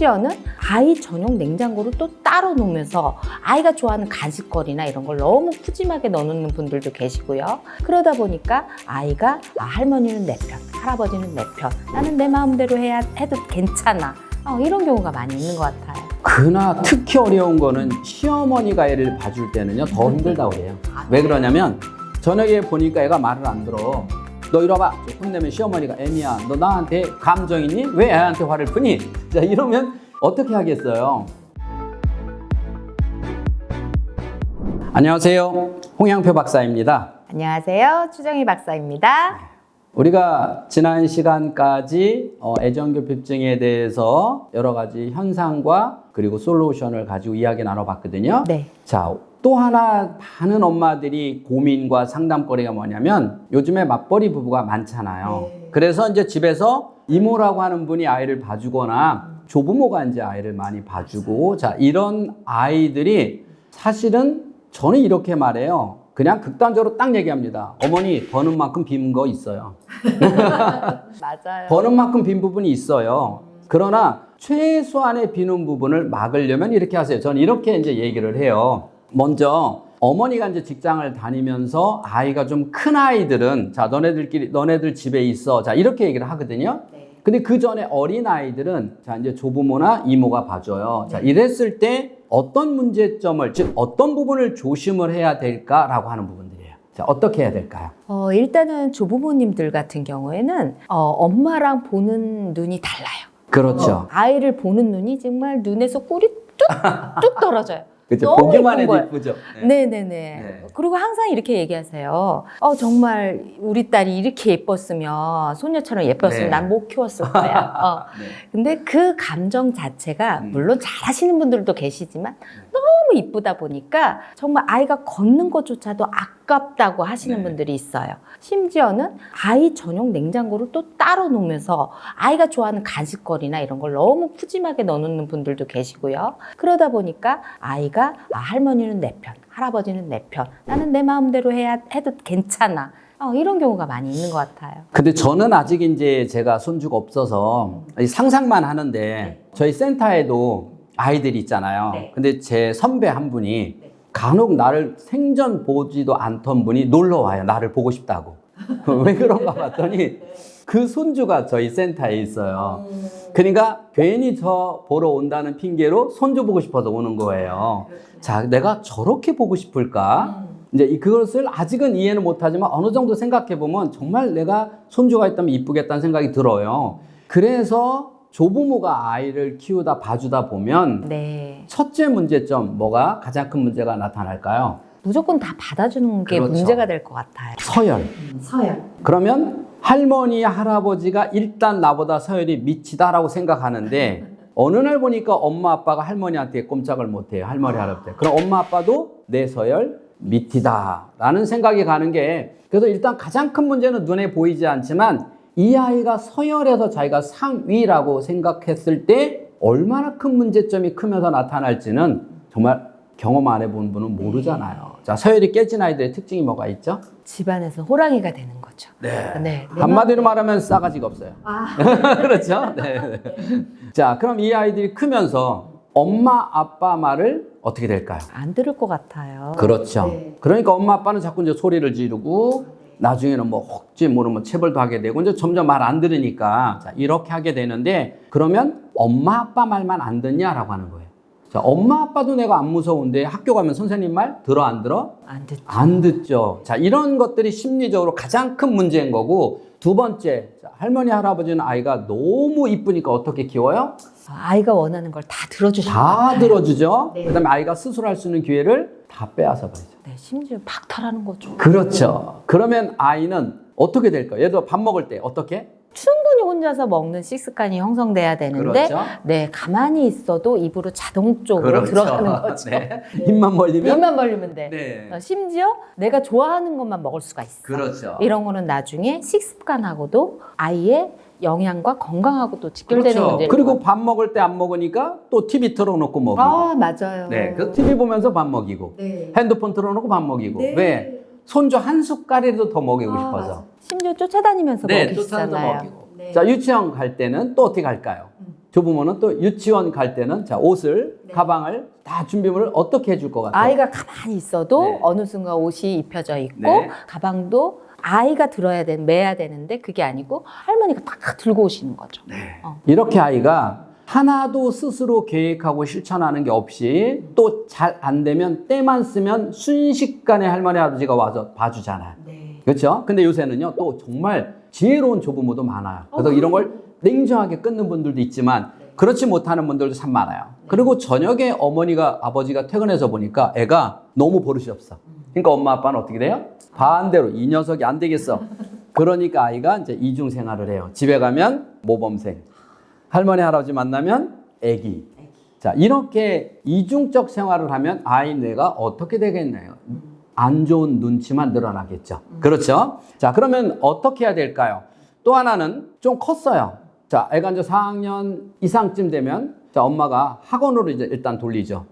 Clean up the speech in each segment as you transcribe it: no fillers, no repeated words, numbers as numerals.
심지어는 아이 전용 냉장고를 또 따로 놓으면서 아이가 좋아하는 간식거리나 이런 걸 너무 푸짐하게 넣어놓는 분들도 계시고요. 그러다 보니까 아이가 할머니는 내 편, 할아버지는 내 편, 나는 내 마음대로 해도 괜찮아. 이런 경우가 많이 있는 것 같아요. 그러나 특히 어려운 거는 시어머니가 애를 봐줄 때는요 더 힘들다고 그래요. 왜 그러냐면 저녁에 보니까 애가 말을 안 들어. 너 이리 와봐. 혼내면 시어머니가 애미야 너 나한테 감정 있니? 왜 애한테 화를 푸니? 자 이러면 어떻게 하겠어요? 안녕하세요. 홍양표 박사입니다. 안녕하세요. 추정희 박사입니다. 우리가 지난 시간까지 애정결핍증에 대해서 여러 가지 현상과 그리고 솔루션을 가지고 이야기 나눠봤거든요. 네. 자, 또 하나 많은 엄마들이 고민과 상담거리가 뭐냐면 요즘에 맞벌이 부부가 많잖아요. 네. 그래서 이제 집에서 이모라고 하는 분이 아이를 봐주거나 조부모가 이제 아이를 많이 봐주고 자, 이런 아이들이 사실은 저는 이렇게 말해요. 그냥 극단적으로 딱 얘기합니다. 어머니 버는 만큼 빈 거 있어요. 맞아요. 버는 만큼 빈 부분이 있어요. 그러나 최소한의 비는 부분을 막으려면 이렇게 하세요. 저는 이렇게 이제 얘기를 해요. 먼저 어머니가 이제 직장을 다니면서 아이가 좀 큰 아이들은 자 너네들 집에 있어. 자 이렇게 얘기를 하거든요. 근데 그 전에 어린 아이들은 자 이제 조부모나 이모가 봐줘요. 자 이랬을 때 어떤 문제점을 즉 어떤 부분을 조심을 해야 될까라고 하는 부분들이에요. 자 어떻게 해야 될까요? 일단은 조부모님들 같은 경우에는 엄마랑 보는 눈이 달라요. 그렇죠. 아이를 보는 눈이 정말 눈에서 꿀이 뚝뚝 떨어져요. 그렇죠. 너무 보기만 해도 예쁜 이쁘죠. 네네네. 네. 그리고 항상 이렇게 얘기하세요. 정말 우리 딸이 이렇게 예뻤으면, 소녀처럼 예뻤으면 네. 난 못 키웠을 거야. 네. 근데 그 감정 자체가 물론 잘하시는 분들도 계시지만 너무 이쁘다 보니까 정말 아이가 걷는 것조차도 아깝다고 하시는 네. 분들이 있어요. 심지어는 아이 전용 냉장고를 또 따로 놓으면서 아이가 좋아하는 간식거리나 이런 걸 너무 푸짐하게 넣어놓는 분들도 계시고요. 그러다 보니까 아이가 할머니는 내 편, 할아버지는 내 편, 나는 내 마음대로 해도 괜찮아. 이런 경우가 많이 있는 것 같아요. 근데 저는 아직 이제 제가 손주가 없어서 상상만 하는데 저희 센터에도 아이들이 있잖아요. 네. 근데 제 선배 한 분이 간혹 나를 생전 보지도 않던 분이 놀러 와요. 나를 보고 싶다고. 왜 그런가 봤더니 그 손주가 저희 센터에 있어요. 그러니까 괜히 저 보러 온다는 핑계로 손주 보고 싶어서 오는 거예요. 자, 내가 저렇게 보고 싶을까? 이제 그것을 아직은 이해는 못하지만 어느 정도 생각해 보면 정말 내가 손주가 있다면 이쁘겠다는 생각이 들어요. 그래서 조부모가 아이를 키우다 봐주다 보면 네. 첫째 문제점 뭐가 가장 큰 문제가 나타날까요? 무조건 다 받아주는 게 그렇죠. 문제가 될 것 같아요. 서열. 서열. 그러면 할머니, 할아버지가 일단 나보다 서열이 미치다라고 생각하는데 어느 날 보니까 엄마, 아빠가 할머니한테 꼼짝을 못해요. 할머니, 할아버지. 그럼 엄마, 아빠도 내 서열 밑이다라는 생각이 가는 게 그래서 일단 가장 큰 문제는 눈에 보이지 않지만 이 아이가 서열에서 자기가 상위라고 생각했을 때 얼마나 큰 문제점이 크면서 나타날지는 정말 경험 안 해본 분은 모르잖아요. 자, 서열이 깨진 아이들의 특징이 뭐가 있죠? 집안에서 호랑이가 되는 거죠. 네. 한마디로 말하면 싸가지가 없어요. 그렇죠? 네. 자, 그럼 이 아이들이 크면서 엄마, 아빠 말을 어떻게 될까요? 안 들을 것 같아요. 그렇죠. 네. 그러니까 엄마, 아빠는 자꾸 이제 소리를 지르고 나중에는 뭐 혹지 모르면 체벌도 하게 되고 이제 점점 말 안 들으니까 자, 이렇게 하게 되는데 그러면 엄마, 아빠 말만 안 듣냐라고 하는 거예요. 자, 엄마, 아빠도 내가 안 무서운데 학교 가면 선생님 말 들어, 안 들어? 안 듣죠. 안 듣죠. 자, 이런 것들이 심리적으로 가장 큰 문제인 거고 두 번째, 자, 할머니, 할아버지는 아이가 너무 이쁘니까 어떻게 키워요? 아이가 원하는 걸 다 들어주시는 것 다 같아요. 들어주죠. 네. 그 다음에 아이가 스스로 할 수 있는 기회를 다 빼앗아 버리죠. 네, 심지어 박탈하는 거죠. 그렇죠. 그러면 아이는 어떻게 될까요? 예를 들어 밥 먹을 때 어떻게? 충분히 혼자서 먹는 식습관이 형성돼야 되는데 그렇죠. 네, 가만히 있어도 입으로 자동적으로 들어가는 거죠. 네. 입만 벌리면? 입만 벌리면 돼. 네. 심지어 내가 좋아하는 것만 먹을 수가 있어. 그렇죠. 이런 거는 나중에 식습관하고도 아이의 영양과 건강하고도 직결되는 그렇죠. 문제예요. 그리고 밥 먹을 때 안 먹으니까 또 TV 틀어놓고 먹이고. 맞아요. 네. 그 TV 보면서 밥 먹이고. 네. 핸드폰 틀어놓고 밥 먹이고. 네. 왜? 손주 한 숟갈이라도 더 먹이고 싶어서. 맞아. 심지어 쫓아다니면서 네, 먹이시잖아요. 쫓아다니면서 먹이고. 자, 유치원 갈 때는 또 어떻게 갈까요? 조부모는 또 유치원 갈 때는 자, 옷을, 가방을 다 준비물을 어떻게 해줄 것 같아요? 아이가 가만히 있어도 네. 어느 순간 옷이 입혀져 있고 네. 가방도 아이가 매야 되는데 그게 아니고 할머니가 딱 들고 오시는 거죠. 이렇게 아이가 하나도 스스로 계획하고 실천하는 게 없이 또 잘 안 되면 때만 쓰면 순식간에 할머니 아버지가 와서 봐주잖아요. 그렇죠? 근데 요새는요 또 정말 지혜로운 조부모도 많아요. 그래서 이런 걸 냉정하게 끊는 분들도 있지만 그렇지 못하는 분들도 참 많아요. 그리고 저녁에 어머니가 아버지가 퇴근해서 보니까 애가 너무 버릇이 없어. 그러니까 엄마 아빠는 어떻게 돼요? 반대로 이 녀석이 안 되겠어. 그러니까 아이가 이제 이중 생활을 해요. 집에 가면 모범생, 할머니 할아버지 만나면 애기. 자, 이렇게 이중적 생활을 하면 아이 뇌가 어떻게 되겠나요? 안 좋은 눈치만 늘어나겠죠. 그렇죠? 자, 그러면 어떻게 해야 될까요? 또 하나는 좀 컸어요. 자, 애가 이제 4학년 이상쯤 되면 자, 엄마가 학원으로 이제 일단 돌리죠.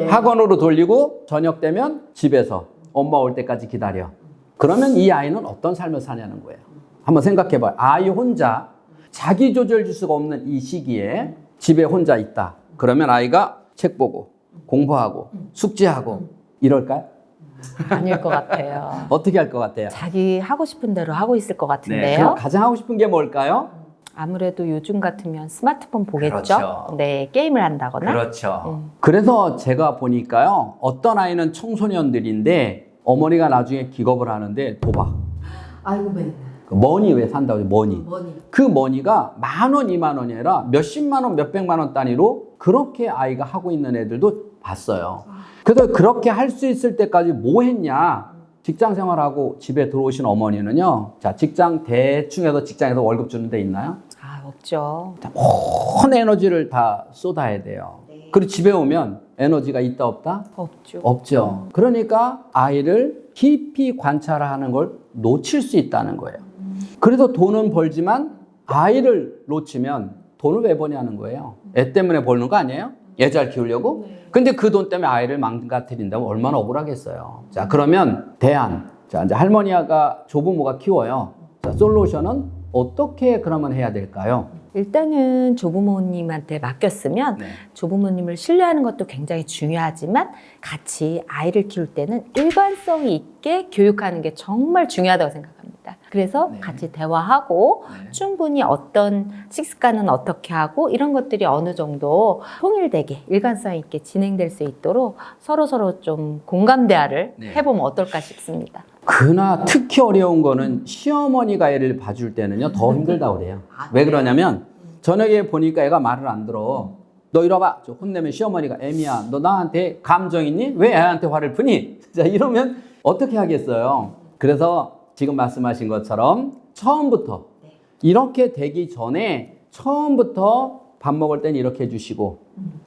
학원으로 돌리고 저녁 되면 집에서 엄마 올 때까지 기다려. 그러면 이 아이는 어떤 삶을 사냐는 거예요. 한번 생각해 봐요. 아이 혼자 자기 조절 줄 수가 없는 이 시기에 집에 혼자 있다. 그러면 아이가 책 보고 공부하고 숙제하고 이럴까요? 아닐 것 같아요. 어떻게 할 것 같아요? 자기 하고 싶은 대로 하고 있을 것 네, 같은데요. 그럼 가장 하고 싶은 게 뭘까요? 아무래도 요즘 같으면 스마트폰 보겠죠. 그렇죠. 네, 게임을 한다거나. 그렇죠. 그래서 제가 보니까요, 어떤 아이는 청소년들인데 어머니가 나중에 기겁을 하는데 도박. 아이고 맨날. 그 머니 왜 산다고 머니. 그 머니가 10,000원, 20,000원이 아니라 몇십만 원, 몇백만 원 단위로 그렇게 아이가 하고 있는 애들도 봤어요. 그래서 그렇게 할 수 있을 때까지 뭐 했냐? 직장 생활하고 집에 들어오신 어머니는요. 자, 직장 대충 해서 직장에서 월급 주는 데 있나요? 아, 없죠. 온 에너지를 다 쏟아야 돼요. 그리고 집에 오면 에너지가 있다 없다? 없죠. 없죠. 그러니까 아이를 깊이 관찰하는 걸 놓칠 수 있다는 거예요. 그래서 돈은 벌지만 아이를 놓치면 돈을 왜 버냐는 거예요. 애 때문에 버는 거 아니에요? 애 잘 키우려고? 근데 그 돈 때문에 아이를 망가뜨린다면 얼마나 억울하겠어요. 자, 그러면 대안. 자, 이제 할머니가 조부모가 키워요. 자, 솔루션은 어떻게 그러면 해야 될까요? 일단은 조부모님한테 맡겼으면 네. 조부모님을 신뢰하는 것도 굉장히 중요하지만 같이 아이를 키울 때는 일관성이 있게 교육하는 게 정말 중요하다고 생각합니다. 그래서 네. 같이 대화하고 네. 충분히 어떤 식습관은 어떻게 하고 이런 것들이 어느 정도 통일되게 일관성 있게 진행될 수 있도록 서로 좀 공감 대화를 네. 해보면 어떨까 싶습니다. 그나 특히 어려운 거는 시어머니가 애를 봐줄 때는요 더 힘들다고 그래요. 왜 그러냐면 저녁에 보니까 애가 말을 안 들어. 너 이리 와봐. 저 혼내면 시어머니가 애미야 너 나한테 감정 있니? 왜 애한테 화를 푸니? 자, 이러면 어떻게 하겠어요? 그래서 지금 말씀하신 것처럼 처음부터 이렇게 되기 전에 처음부터 밥 먹을 땐 이렇게 해주시고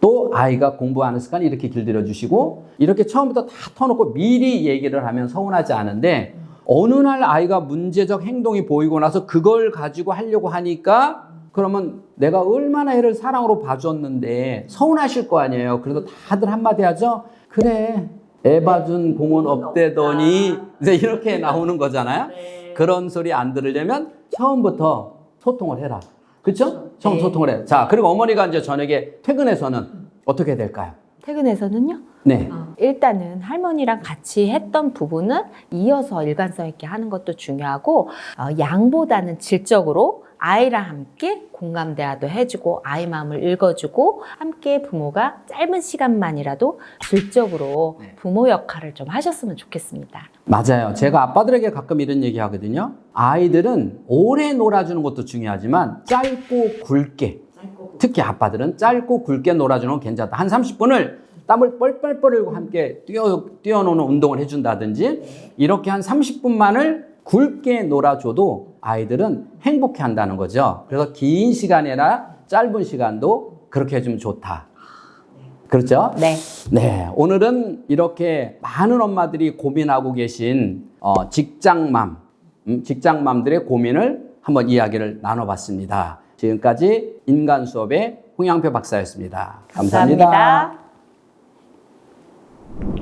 또 아이가 공부하는 습관 이렇게 길들여 주시고 이렇게 처음부터 다 터놓고 미리 얘기를 하면 서운하지 않은데 어느 날 아이가 문제적 행동이 보이고 나서 그걸 가지고 하려고 하니까 그러면 내가 얼마나 애를 사랑으로 봐줬는데 서운하실 거 아니에요. 그래도 다들 한마디 하죠. 그래 애 봐준 공은 없대더니 이제 이렇게 나오는 거잖아요. 그런 소리 안 들으려면 처음부터 소통을 해라. 그렇죠? 처음 소통을 해요. 자, 그리고 어머니가 이제 저녁에 퇴근해서는 어떻게 될까요? 퇴근해서는요? 네. 일단은 할머니랑 같이 했던 부분은 이어서 일관성 있게 하는 것도 중요하고 양보다는 질적으로 아이랑 함께 공감 대화도 해주고 아이 마음을 읽어주고 함께 부모가 짧은 시간만이라도 질적으로 부모 역할을 좀 하셨으면 좋겠습니다. 맞아요. 제가 아빠들에게 가끔 이런 얘기 하거든요. 아이들은 오래 놀아주는 것도 중요하지만 짧고 굵게 특히 아빠들은 짧고 굵게 놀아주는 건 괜찮다. 한 30분을 땀을 뻘뻘 흘리고 함께 뛰어노는 운동을 해준다든지 이렇게 한 30분만을 굵게 놀아줘도 아이들은 행복해 한다는 거죠. 그래서 긴 시간이나 짧은 시간도 그렇게 해주면 좋다. 그렇죠? 네. 네. 오늘은 이렇게 많은 엄마들이 고민하고 계신 직장맘, 직장맘들의 고민을 한번 이야기를 나눠봤습니다. 지금까지 인간 수업의 홍양표 박사였습니다. 감사합니다. 감사합니다.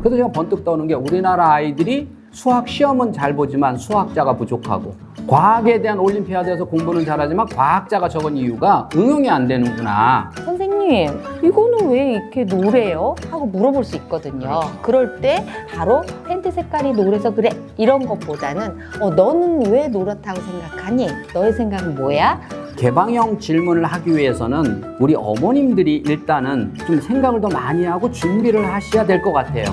그래서 제가 번뜩 떠오는 게 우리나라 아이들이 수학 시험은 잘 보지만 수학자가 부족하고, 과학에 대한 올림피아드에서 공부는 잘하지만 과학자가 적은 이유가 응용이 안 되는구나. 선생님, 이거는 왜 이렇게 노래요? 하고 물어볼 수 있거든요. 그럴 때 바로 팬티 색깔이 노래서 그래 이런 것보다는 너는 왜 노랗다고 생각하니? 너의 생각은 뭐야? 개방형 질문을 하기 위해서는 우리 어머님들이 일단은 좀 생각을 더 많이 하고 준비를 하셔야 될 것 같아요.